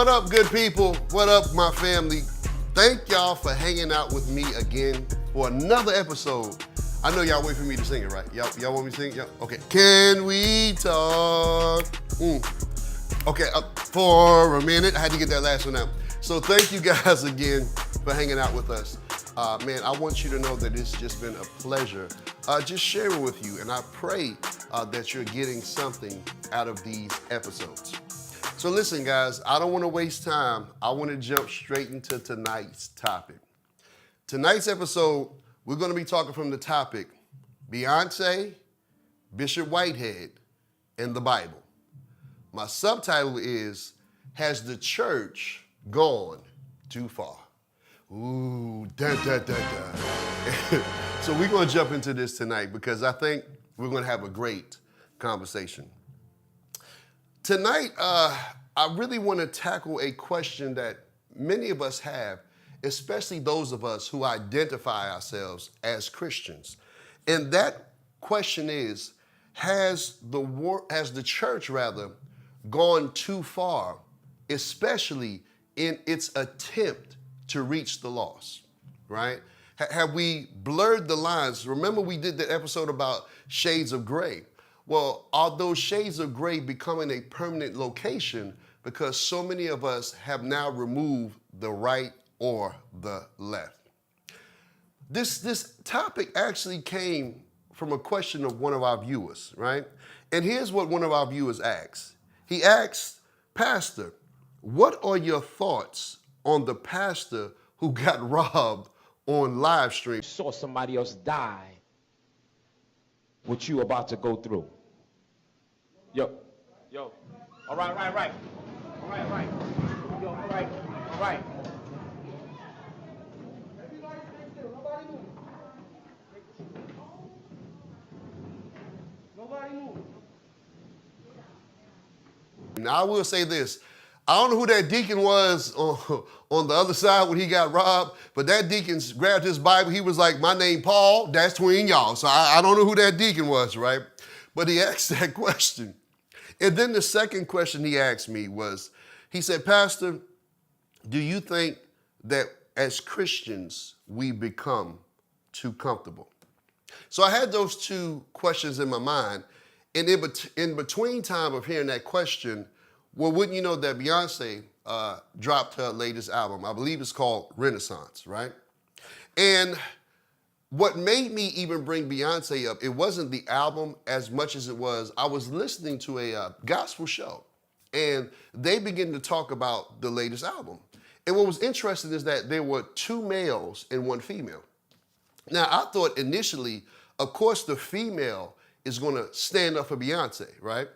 What up, good people? What up, my family? Thank y'all for hanging out with me again for another episode. I know y'all wait for me to sing it, right? Y'all want me to sing? Okay. Can we talk? Okay, for a minute. I had to get that last one out. So thank you guys again for hanging out with us. Man, I want you to know that it's just been a pleasure just sharing with you, and I pray that you're getting something out of these episodes. So listen, guys, I don't want to waste time. I want to jump straight into tonight's topic. Tonight's episode, we're going to be talking from the topic, Beyonce, Bishop Whitehead, and the Bible. My subtitle is, Has the Church Gone Too Far? Ooh, da, da, da, da. So we're going to jump into this tonight because I think we're going to have a great conversation. Tonight, I really want to tackle a question that many of us have, especially those of us who identify ourselves as Christians. And that question is, has the church gone too far, especially in its attempt to reach the lost, right? Have we blurred the lines? Remember we did the episode about shades of gray. Well, are those shades of gray becoming a permanent location because so many of us have now removed the right or the left? This topic actually came from a question of one of our viewers, right? And here's what one of our viewers asked. He asked, Pastor, what are your thoughts on the pastor who got robbed on live stream? Saw somebody else die, what you about to go through. Yo. All right. Yo, all right. Nobody move. Now, I will say this. I don't know who that deacon was on the other side when he got robbed, but that deacon grabbed his Bible. He was like, my name Paul, that's between y'all. So I don't know who that deacon was, right? But he asked that question. And then the second question he asked me was, he said, Pastor, do you think that as Christians, we become too comfortable? So I had those two questions in my mind. And in between time of hearing that question, well, wouldn't you know that Beyonce dropped her latest album? I believe it's called Renaissance, right? And what made me even bring Beyonce up, it wasn't the album as much as it was, I was listening to a gospel show, and they began to talk about the latest album. And what was interesting is that there were two males and one female. Now, I thought initially, of course, the female is going to stand up for Beyonce, right?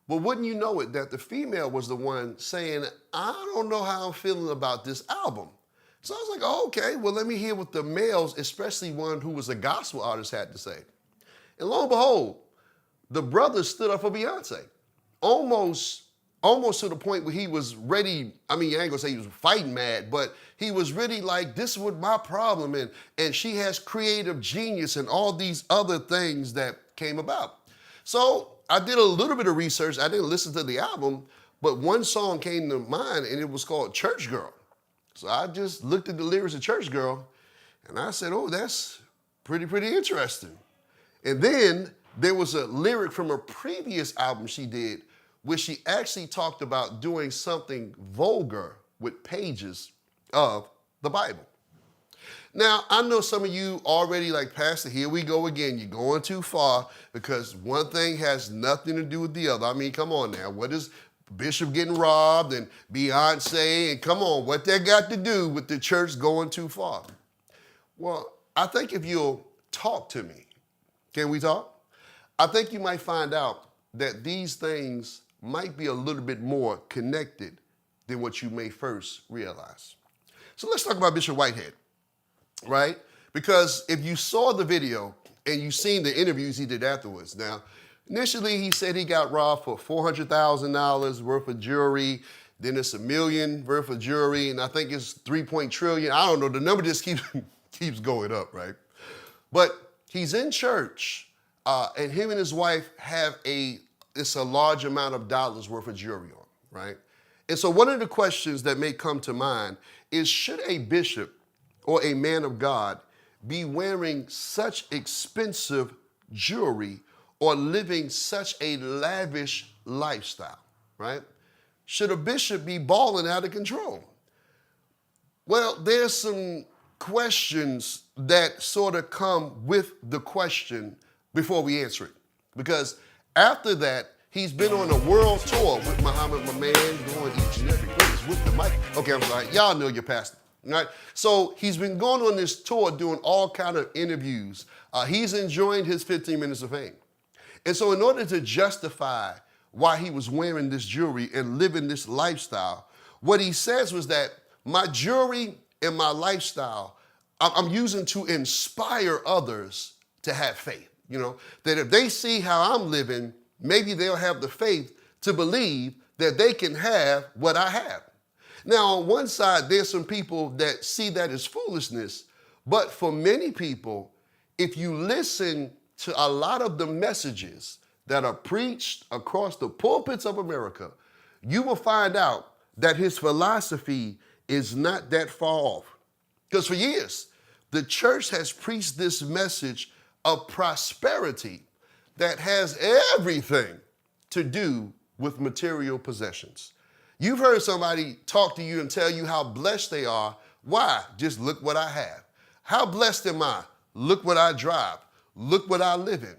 But wouldn't you know it, that the female was the one saying, I don't know how I'm feeling about this album. So I was like, oh, okay, well, let me hear what the males, especially one who was a gospel artist, had to say. And lo and behold, the brother stood up for Beyonce. Almost to the point where he was ready, I ain't gonna say he was fighting mad, but he was really like, this is what my problem, and she has creative genius and all these other things that came about. So I did a little bit of research. I didn't listen to the album, but one song came to mind, and it was called Church Girl. So I just looked at the lyrics of Church Girl, and I said, oh, that's pretty interesting. And then there was a lyric from a previous album she did where she actually talked about doing something vulgar with pages of the Bible. Now, I know some of you already like, Pastor, here we go again. You're going too far because one thing has nothing to do with the other. Come on now. What is Bishop getting robbed and Beyonce, and come on, what that got to do with the church going too far? Well, I think if you'll talk to me, can we talk? I think you might find out that these things might be a little bit more connected than what you may first realize. So let's talk about Bishop Whitehead, right? Because if you saw the video and you seen the interviews he did afterwards, now, initially, he said he got robbed for $400,000 worth of jewelry. Then it's $1 million worth of jewelry, and I think it's 3 trillion. I don't know. The number just keeps going up, right? But he's in church, and him and his wife have it's a large amount of dollars worth of jewelry on, right? And so one of the questions that may come to mind is, should a bishop or a man of God be wearing such expensive jewelry or living such a lavish lifestyle, right? Should a bishop be balling out of control? Well, there's some questions that sort of come with the question before we answer it. Because after that, he's been on a world tour with Muhammad, my man, going each and every place with the mic. Okay, I'm sorry. Y'all know your pastor, right? So he's been going on this tour doing all kind of interviews. He's enjoying his 15 minutes of fame. And so in order to justify why he was wearing this jewelry and living this lifestyle, what he says was that my jewelry and my lifestyle, I'm using to inspire others to have faith. You know, that if they see how I'm living, maybe they'll have the faith to believe that they can have what I have. Now, on one side, there's some people that see that as foolishness, but for many people, if you listen to a lot of the messages that are preached across the pulpits of America, you will find out that his philosophy is not that far off. Because for years, the church has preached this message of prosperity that has everything to do with material possessions. You've heard somebody talk to you and tell you how blessed they are. Why? Just look what I have. How blessed am I? Look what I drive. Look what I live in.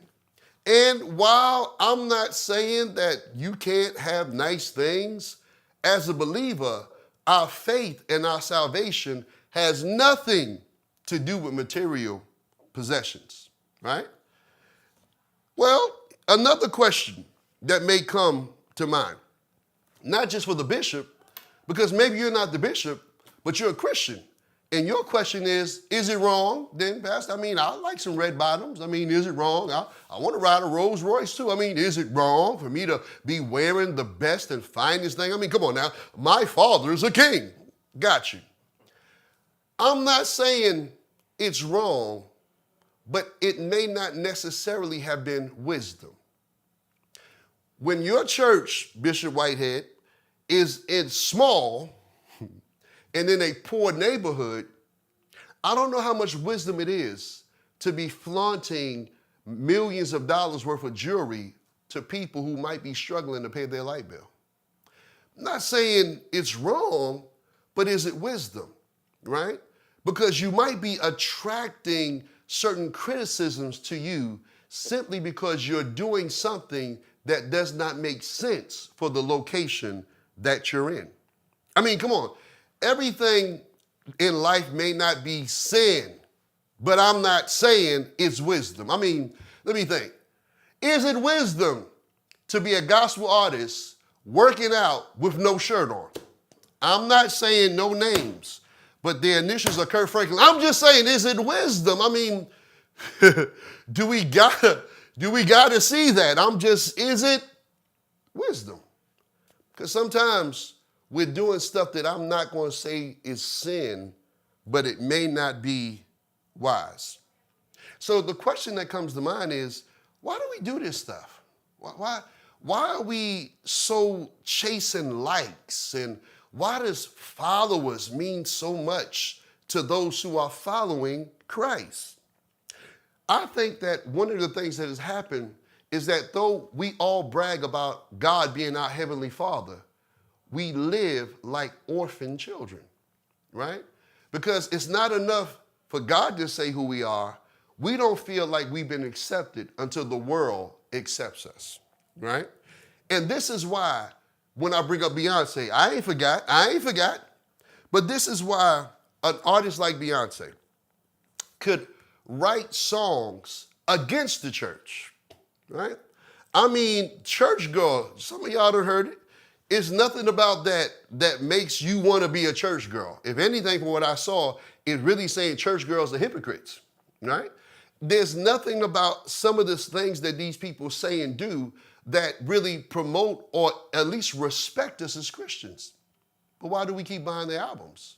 And while I'm not saying that you can't have nice things, as a believer, our faith and our salvation has nothing to do with material possessions, right? Well, another question that may come to mind, not just for the bishop, because maybe you're not the bishop, but you're a Christian. And your question is it wrong then, Pastor? I mean, I like some red bottoms. I mean, is it wrong? I want to ride a Rolls Royce too. I mean, is it wrong for me to be wearing the best and finest thing? I mean, come on now. My father is a king. Got you. I'm not saying it's wrong, but it may not necessarily have been wisdom. When your church, Bishop Whitehead, is in small and in a poor neighborhood, I don't know how much wisdom it is to be flaunting millions of dollars worth of jewelry to people who might be struggling to pay their light bill. I'm not saying it's wrong, but is it wisdom, right? Because you might be attracting certain criticisms to you simply because you're doing something that does not make sense for the location that you're in. I mean, come on. Everything in life may not be sin, but I'm not saying it's wisdom. I mean, let me think. Is it wisdom to be a gospel artist working out with no shirt on? I'm not saying no names, but their initials are Kurt Franklin. I'm just saying, is it wisdom? I mean, do we gotta see that? Is it wisdom? Because sometimes we're doing stuff that I'm not going to say is sin, but it may not be wise. So the question that comes to mind is, why do we do this stuff? Why are we so chasing likes? And why does followers mean so much to those who are following Christ? I think that one of the things that has happened is that though we all brag about God being our Heavenly Father, we live like orphan children, right? Because it's not enough for God to say who we are. We don't feel like we've been accepted until the world accepts us, right? And this is why when I bring up Beyonce, I ain't forgot. But this is why an artist like Beyonce could write songs against the church, right? I mean, church girl, some of y'all done heard it. It's nothing about that makes you want to be a church girl. If anything, from what I saw, it's really saying church girls are hypocrites, right? There's nothing about some of the things that these people say and do that really promote or at least respect us as Christians. But why do we keep buying their albums?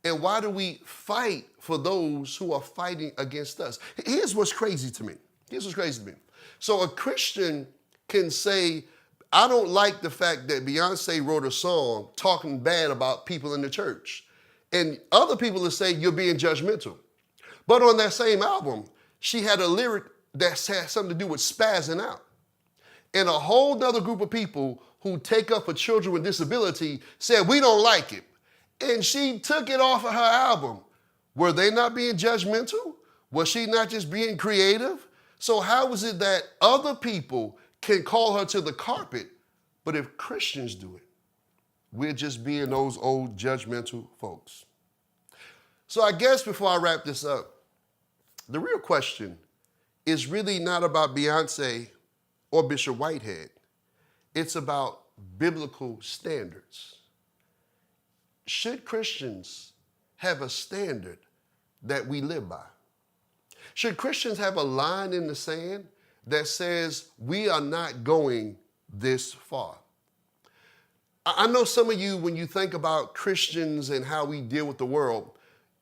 And why do we fight for those who are fighting against us? Here's what's crazy to me. So a Christian can say, I don't like the fact that Beyonce wrote a song talking bad about people in the church. And other people will say you're being judgmental. But on that same album, she had a lyric that had something to do with spazzing out. And a whole nother group of people who take up for children with disability said, we don't like it. And she took it off of her album. Were they not being judgmental? Was she not just being creative? So how is it that other people can call her to the carpet, but if Christians do it, we're just being those old judgmental folks? So I guess before I wrap this up, the real question is really not about Beyonce or Bishop Whitehead. It's about biblical standards. Should Christians have a standard that we live by? Should Christians have a line in the sand that says we are not going this far? I know some of you, when you think about Christians and how we deal with the world,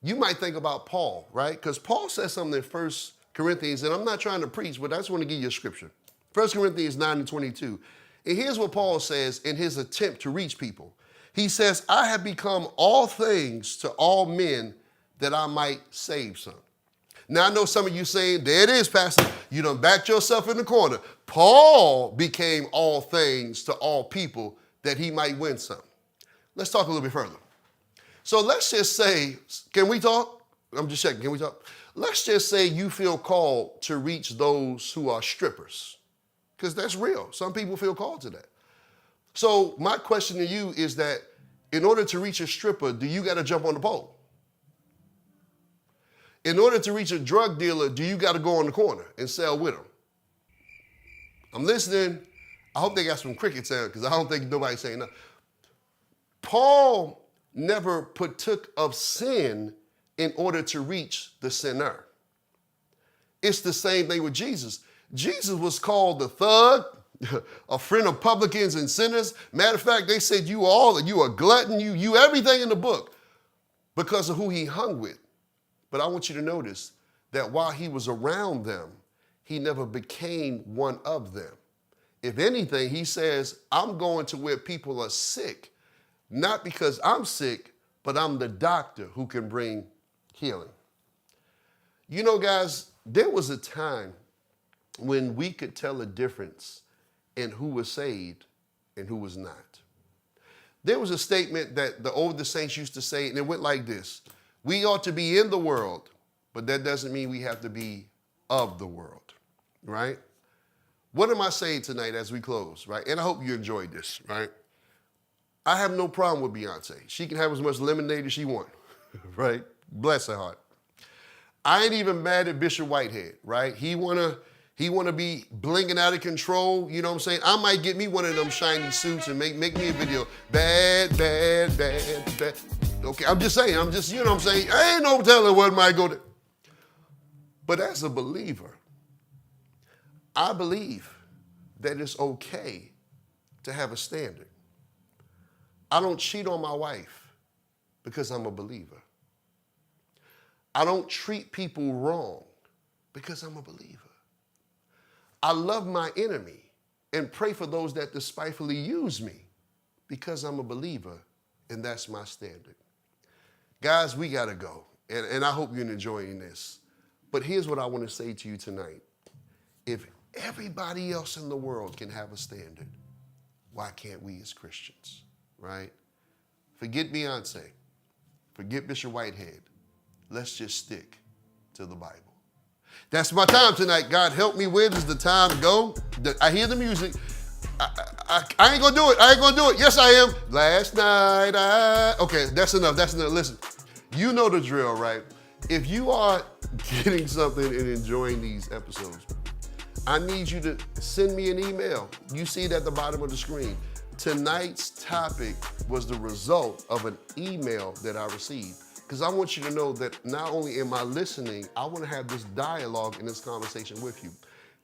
you might think about Paul, right? Because Paul says something in 1 Corinthians, and I'm not trying to preach, but I just want to give you a scripture. 1 Corinthians 9:22. And here's what Paul says in his attempt to reach people. He says, I have become all things to all men that I might save some. Now, I know some of you saying, there it is, Pastor. You done backed yourself in the corner. Paul became all things to all people that he might win some. Let's talk a little bit further. So let's just say, can we talk? I'm just checking, can we talk? Let's just say you feel called to reach those who are strippers, because that's real. Some people feel called to that. So my question to you is that in order to reach a stripper, do you got to jump on the pole? In order to reach a drug dealer, do you got to go on the corner and sell with them? I'm listening. I hope they got some cricket sound, because I don't think nobody's saying that. Paul never partook of sin in order to reach the sinner. It's the same thing with Jesus. Jesus was called the thug, a friend of publicans and sinners. Matter of fact, they said you a glutton, you everything in the book because of who he hung with. But I want you to notice that while he was around them, he never became one of them. If anything, he says, I'm going to where people are sick, not because I'm sick, but I'm the doctor who can bring healing. You know, guys, there was a time when we could tell a difference in who was saved and who was not. There was a statement that the older saints used to say, and it went like this: we ought to be in the world, but that doesn't mean we have to be of the world, right? What am I saying tonight as we close, right? And I hope you enjoyed this, right? I have no problem with Beyonce. She can have as much lemonade as she wants, right? Bless her heart. I ain't even mad at Bishop Whitehead, right? He wanna be blinging out of control, you know what I'm saying? I might get me one of them shiny suits and make me a video. Bad, bad, bad, bad. Okay, I'm just saying, you know what I'm saying? I ain't no telling what might go to. But as a believer, I believe that it's okay to have a standard. I don't cheat on my wife because I'm a believer. I don't treat people wrong because I'm a believer. I love my enemy and pray for those that despitefully use me because I'm a believer, and that's my standard. Guys, we got to go, and I hope you're enjoying this. But here's what I want to say to you tonight. If everybody else in the world can have a standard, why can't we as Christians, right? Forget Beyonce. Forget Bishop Whitehead. Let's just stick to the Bible. That's my time tonight. God help me. Where does the time go? I hear the music. I ain't gonna do it. I ain't gonna do it. Yes, I am. Last night, okay, that's enough. That's enough. Listen, you know the drill, right? If you are getting something and enjoying these episodes, I need you to send me an email. You see it at the bottom of the screen. Tonight's topic was the result of an email that I received. Because I want you to know that not only am I listening, I want to have this dialogue and this conversation with you.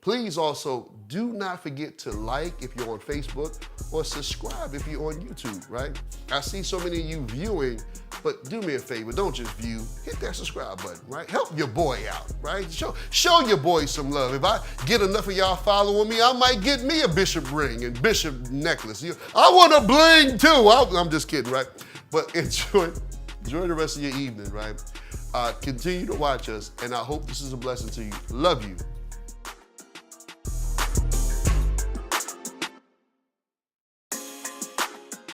Please also do not forget to like if you're on Facebook or subscribe if you're on YouTube, right? I see so many of you viewing, but do me a favor, don't just view, hit that subscribe button, right? Help your boy out, right? Show your boy some love. If I get enough of y'all following me, I might get me a bishop ring and bishop necklace. I want a bling too. I'm just kidding, right? But enjoy the rest of your evening, right? Continue to watch us, and I hope this is a blessing to you. Love you.